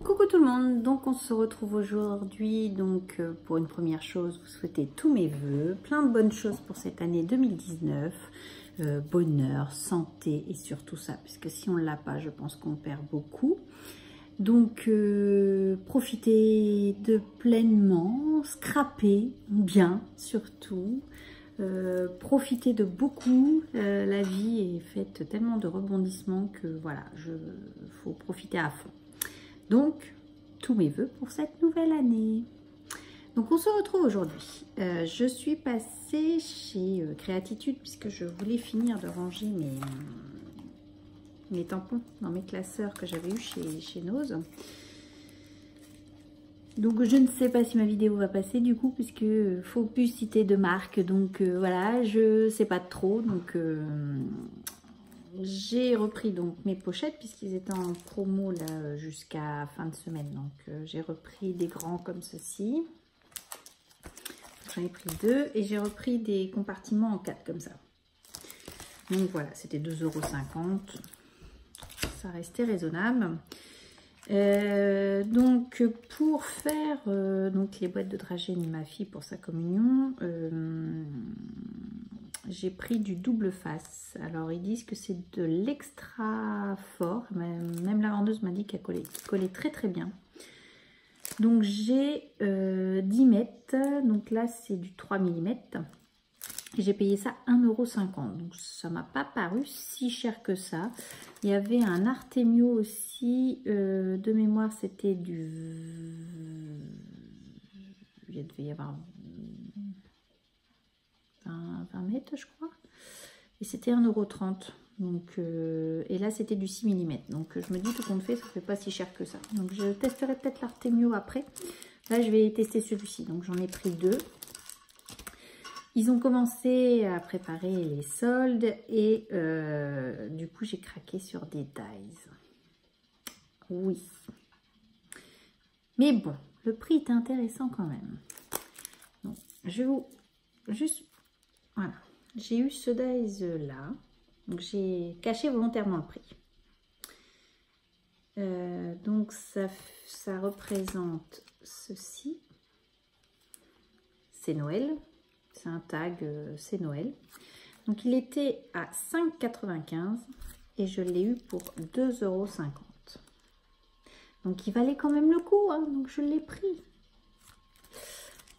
Coucou tout le monde, donc on se retrouve aujourd'hui pour une première chose, vous souhaitez tous mes vœux, plein de bonnes choses pour cette année 2019, bonheur, santé et surtout ça, puisque si on ne l'a pas, je pense qu'on perd beaucoup. Donc profitez de pleinement, scrapez bien surtout, profitez de beaucoup, la vie est faite tellement de rebondissements que voilà, faut profiter à fond. Donc, tous mes vœux pour cette nouvelle année. Donc, on se retrouve aujourd'hui. Je suis passée chez Créatitude puisque je voulais finir de ranger mes tampons dans mes classeurs que j'avais eu chez Nose. Donc, je ne sais pas si ma vidéo va passer du coup puisque faut plus citer de marque. Donc, voilà, je sais pas trop. Donc, j'ai repris donc mes pochettes puisqu'ils étaient en promo là jusqu'à fin de semaine. Donc j'ai repris des grands comme ceci. J'en ai pris 2 et j'ai repris des compartiments en 4 comme ça. Donc voilà, c'était 2,50 €. Ça restait raisonnable. Donc pour faire donc les boîtes de dragées de ma fille pour sa communion, j'ai pris du double face. Alors ils disent que c'est de l'extra fort, même la vendeuse m'a dit qu'elle collait très très bien. Donc j'ai 10 mètres, donc là c'est du 3 mm et j'ai payé ça 1,50 €. Donc ça m'a pas paru si cher que ça. Il y avait un Artemio aussi, de mémoire c'était il devait y avoir 20 mètres je crois, et c'était 1,30 €. Donc et là c'était du 6 mm, donc je me dis tout compte fait ça fait pas si cher que ça. Donc je testerai peut-être l'Artemio après. Là je vais tester celui-ci, donc j'en ai pris 2. Ils ont commencé à préparer les soldes et du coup j'ai craqué sur des dies. Oui, mais bon, le prix est intéressant quand même. Donc je vais vous juste, voilà, j'ai eu ce dies là, donc j'ai caché volontairement le prix. Donc ça représente ceci, c'est Noël, c'est un tag, c'est Noël. Donc il était à 5,95 € et je l'ai eu pour 2,50 €. Donc il valait quand même le coup, hein, donc je l'ai pris.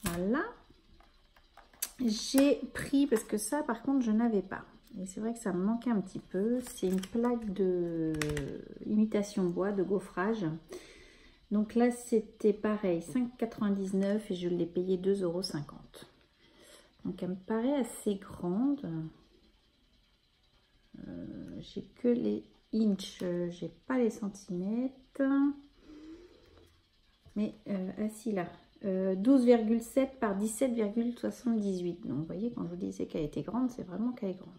Voilà. J'ai pris, parce que ça par contre je n'avais pas. Et c'est vrai que ça me manquait un petit peu. C'est une plaque de imitation bois, de gaufrage. Donc là c'était pareil, 5,99 € et je l'ai payé 2,50 €. Donc elle me paraît assez grande. J'ai que les inches, j'ai pas les centimètres. Mais assis là, 12,7 par 17,78. Donc vous voyez, quand je vous disais qu'elle était grande, c'est vraiment qu'elle est grande.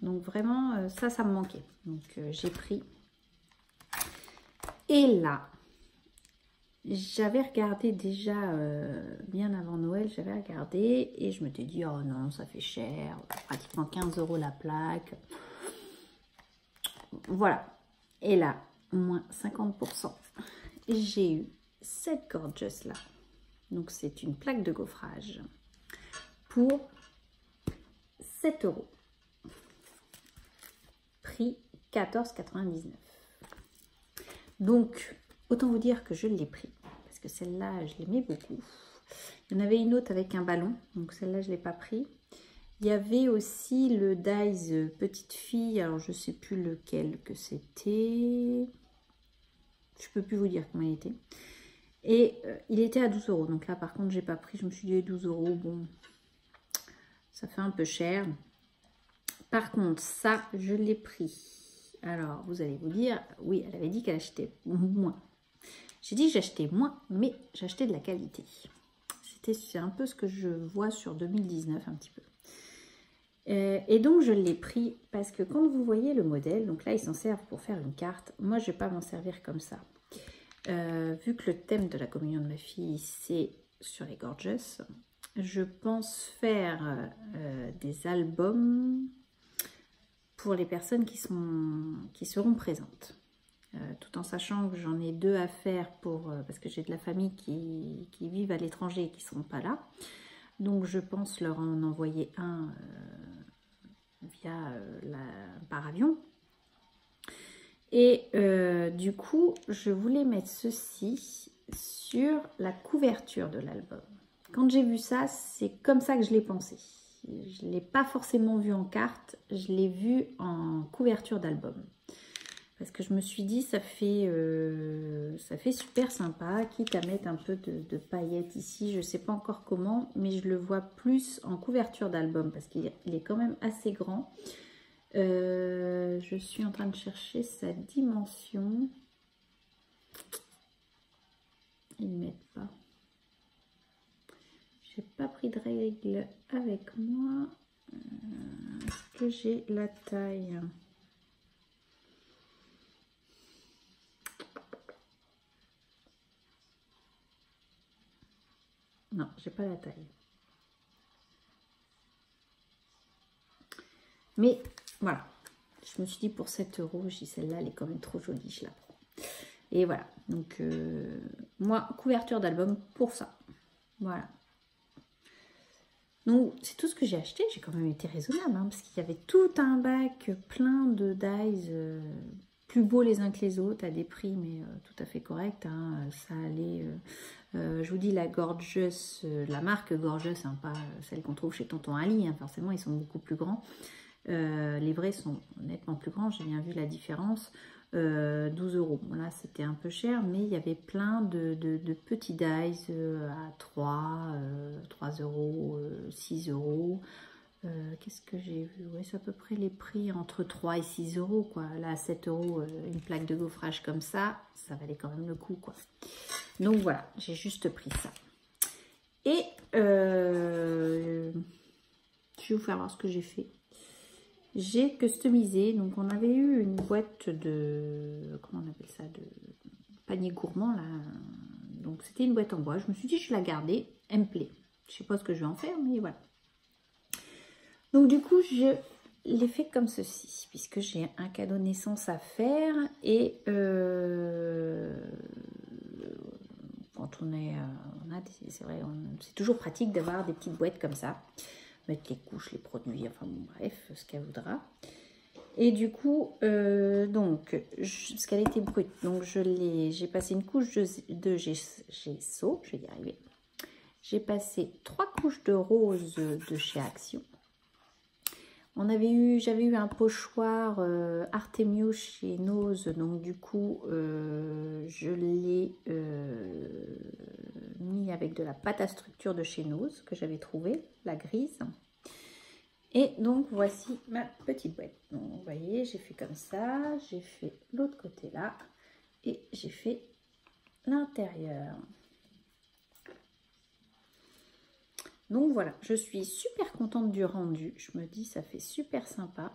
Donc vraiment, ça me manquait. Donc j'ai pris. Et là, j'avais regardé déjà, bien avant Noël, j'avais regardé et je m'étais dit, oh non, ça fait cher, pratiquement 15 € la plaque. Voilà. Et là, moins 50%. J'ai eu cette gorgeous là. Donc c'est une plaque de gaufrage pour 7 €. Prix 14,99 €. Donc autant vous dire que je l'ai pris parce que celle-là je l'aimais beaucoup. Il y en avait une autre avec un ballon, donc celle-là je l'ai pas pris. Il y avait aussi le dies petite fille, alors je sais plus lequel que c'était, je peux plus vous dire comment il était. Et il était à 12 €. Donc là, par contre, j'ai pas pris. Je me suis dit 12 €. Bon, ça fait un peu cher. Par contre, ça, je l'ai pris. Alors, vous allez vous dire, oui, elle avait dit qu'elle achetait moins. J'ai dit que j'achetais moins, mais j'achetais de la qualité. C'est un peu ce que je vois sur 2019, un petit peu. Et donc, je l'ai pris parce que quand vous voyez le modèle, donc là, ils s'en servent pour faire une carte. Moi, je ne vais pas m'en servir comme ça. Vu que le thème de la communion de ma fille c'est sur les gorgeous, je pense faire des albums pour les personnes qui seront présentes. tout en sachant que j'en ai 2 à faire parce que j'ai de la famille qui vivent à l'étranger et qui ne seront pas là. Donc je pense leur en envoyer un par avion. Et du coup, je voulais mettre ceci sur la couverture de l'album. Quand j'ai vu ça, c'est comme ça que je l'ai pensé. Je ne l'ai pas forcément vu en carte, je l'ai vu en couverture d'album. Parce que je me suis dit, ça fait super sympa, quitte à mettre un peu de paillettes ici. Je ne sais pas encore comment, mais je le vois plus en couverture d'album parce qu'il est quand même assez grand. Je suis en train de chercher sa dimension. Ils ne mettent pas. J'ai pas pris de règle avec moi. Est-ce que j'ai la taille? Non, j'ai pas la taille. Mais voilà, je me suis dit pour 7 €, je dis celle-là, elle est quand même trop jolie, je la prends. Et voilà, donc moi, couverture d'album pour ça. Voilà. Donc c'est tout ce que j'ai acheté, j'ai quand même été raisonnable, hein, parce qu'il y avait tout un bac plein de dies, plus beaux les uns que les autres, à des prix mais tout à fait corrects. Hein, ça allait, je vous dis la Gorgeous, la marque Gorgeous, hein, pas celle qu'on trouve chez Tonton Ali, hein, forcément ils sont beaucoup plus grands. Les vrais sont nettement plus grands, j'ai bien vu la différence. 12 €. Bon, là c'était un peu cher, mais il y avait plein de petits dies à 3 €, 6 €. Qu'est-ce que j'ai vu? Ouais, c'est à peu près les prix entre 3 et 6 € quoi. Là à 7 €, une plaque de gaufrage comme ça valait quand même le coup quoi. Donc voilà, j'ai juste pris ça. Et je vais vous faire voir ce que j'ai fait. J'ai customisé, donc on avait eu une boîte de, comment on appelle ça, de panier gourmand là, donc c'était une boîte en bois, je me suis dit je vais la garder, elle me plaît, je sais pas ce que je vais en faire mais voilà. Donc du coup je l'ai fait comme ceci, puisque j'ai un cadeau de naissance à faire et quand on est, c'est vrai, c'est toujours pratique d'avoir des petites boîtes comme ça. Mettre les couches, les produits, enfin bon, bref, ce qu'elle voudra. Et du coup, parce qu'elle était brute, donc j'ai passé une couche de gesso, je vais y arriver. J'ai passé 3 couches de rose de chez Action. J'avais eu un pochoir Artemio chez Nose, donc du coup, je l'ai mis avec de la pâte à structure de chez Nose que j'avais trouvée, la grise. Et donc voici ma petite boîte. Donc, vous voyez, j'ai fait comme ça, j'ai fait l'autre côté là et j'ai fait l'intérieur. Donc voilà, je suis super contente du rendu. Je me dis ça fait super sympa.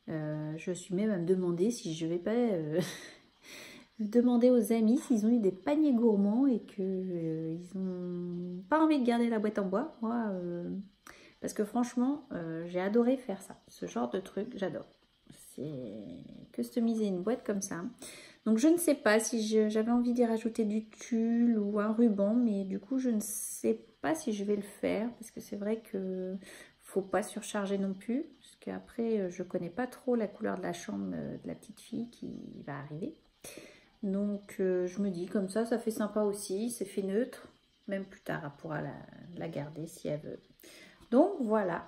Je suis même à me demander si je vais pas demander aux amis s'ils ont eu des paniers gourmands et qu'ils n'ont pas envie de garder la boîte en bois. Moi, parce que franchement, j'ai adoré faire ça. Ce genre de truc, j'adore. C'est customiser une boîte comme ça. Donc je ne sais pas si j'avais envie d'y rajouter du tulle ou un ruban, mais du coup je ne sais pas si je vais le faire parce que c'est vrai que faut pas surcharger non plus, parce qu'après je connais pas trop la couleur de la chambre de la petite fille qui va arriver. Donc je me dis comme ça fait sympa aussi, c'est fait neutre, même plus tard elle pourra la garder si elle veut. Donc voilà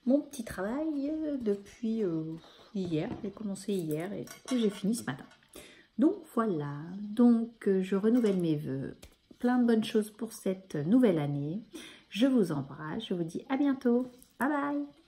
mon petit travail depuis hier, j'ai commencé hier et du coup j'ai fini ce matin. Donc voilà, donc je renouvelle mes vœux, plein de bonnes choses pour cette nouvelle année. Je vous embrasse, je vous dis à bientôt, bye bye.